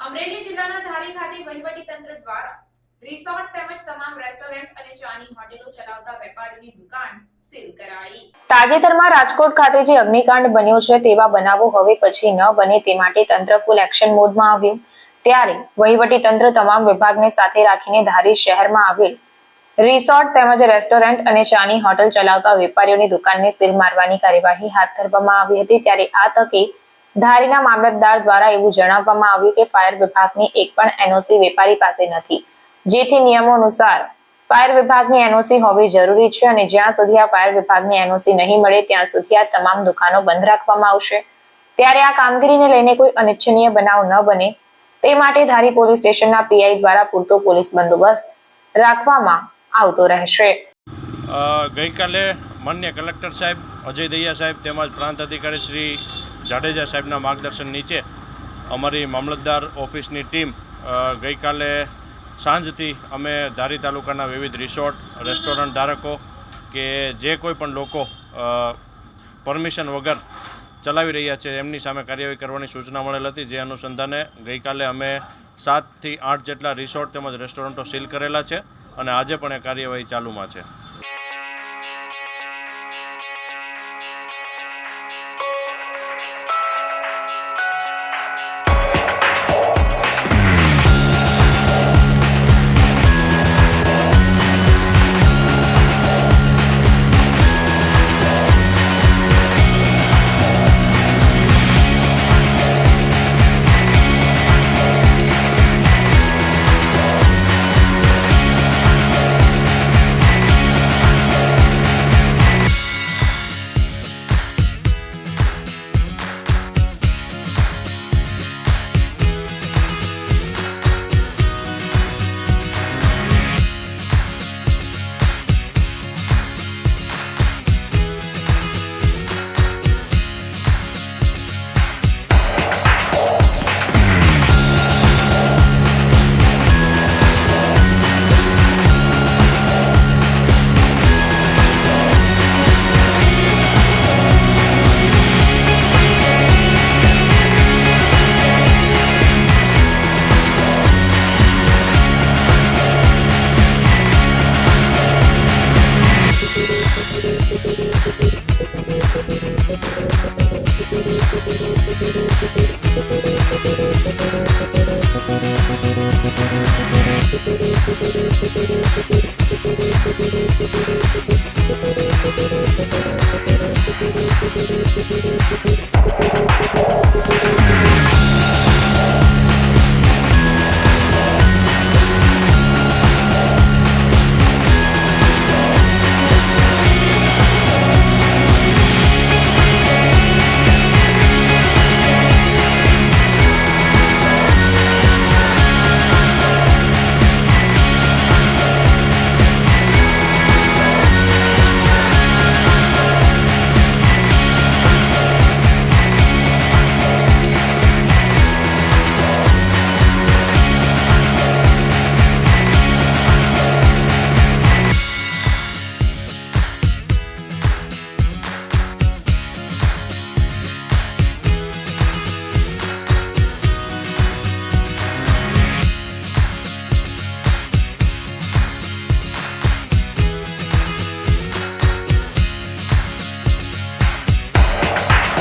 અમરેલી જિલ્લાના ધારી ખાતે વહીવટીતંત્ર દ્વારા રિસોર્ટ તેમજ તમામ રેસ્ટોરન્ટ અને ચાની હોટેલો ચલાવતા વેપારીઓની દુકાન સીલ કરાઈ। તાજેતરમાં રાજકોટ ખાતે જે અગ્નિકાંડ બન્યો છે તેવા બનાવો હવે પછી ન બને તે માટે તંત્ર ફૂલ એક્શન મોડમાં આવ્યું। ત્યારે વહીવટીતંત્ર તમામ વિભાગને સાથે રાખીને ધારી શહેરમાં આવેલ રિસોર્ટ તેમજ રેસ્ટોરન્ટ અને ચાની હોટલ ચલાવતા વેપારીઓની દુકાનને સીલ મારવાની કાર્યવાહી હાથ ધરવામાં આવી હતી। ત્યારે આ તકે ધારીના મામલતદાર દ્વારા એવું જણાવવામાં આવ્યું કે ફાયર વિભાગની એક પણ એનઓસી વેપારી પાસે નથી, જેથી નિયમો અનુસાર ફાયર વિભાગની એનઓસી હોવી જરૂરી છે અને જ્યાં સુધી આ ફાયર વિભાગની એનઓસી નહીં મળે ત્યાં સુધી આ તમામ દુકાનો બંધ રાખવામાં આવશે। ત્યારે આ કામગીરીને લઈને કોઈ અનિચ્છનીય બનાવ ન બને તે માટે ધારી પોલીસ સ્ટેશનના પીઆઈ દ્વારા પૂરતો પોલીસ બંદોબસ્ત રાખવામાં આવતો રહેશે। ગઈકાલે માન્ય કલેક્ટર સાહેબ અજય દહિયા સાહેબ તેમજ પ્રાંત અધિકારી શ્રી જાડેજા સાહેબના માર્ગદર્શન નીચે અમારી મામલતદાર ઓફિસની ટીમ ગઈકાલે સાંજથી અમે ધારી તાલુકાના વિવિધ રિસોર્ટ રેસ્ટોરન્ટ ધારકો કે જે કોઈ પણ લોકો પરમિશન વગર ચલાવી રહ્યા છે એમની સામે કાર્યવાહી કરવાની સૂચના મળેલ હતી। જે અનુસંધાને ગઈકાલે અમે 7 થી 8 જેટલા રિસોર્ટ તેમજ રેસ્ટોરન્ટો સીલ કરેલા છે અને આજે પણ એ કાર્યવાહી ચાલુમાં છે।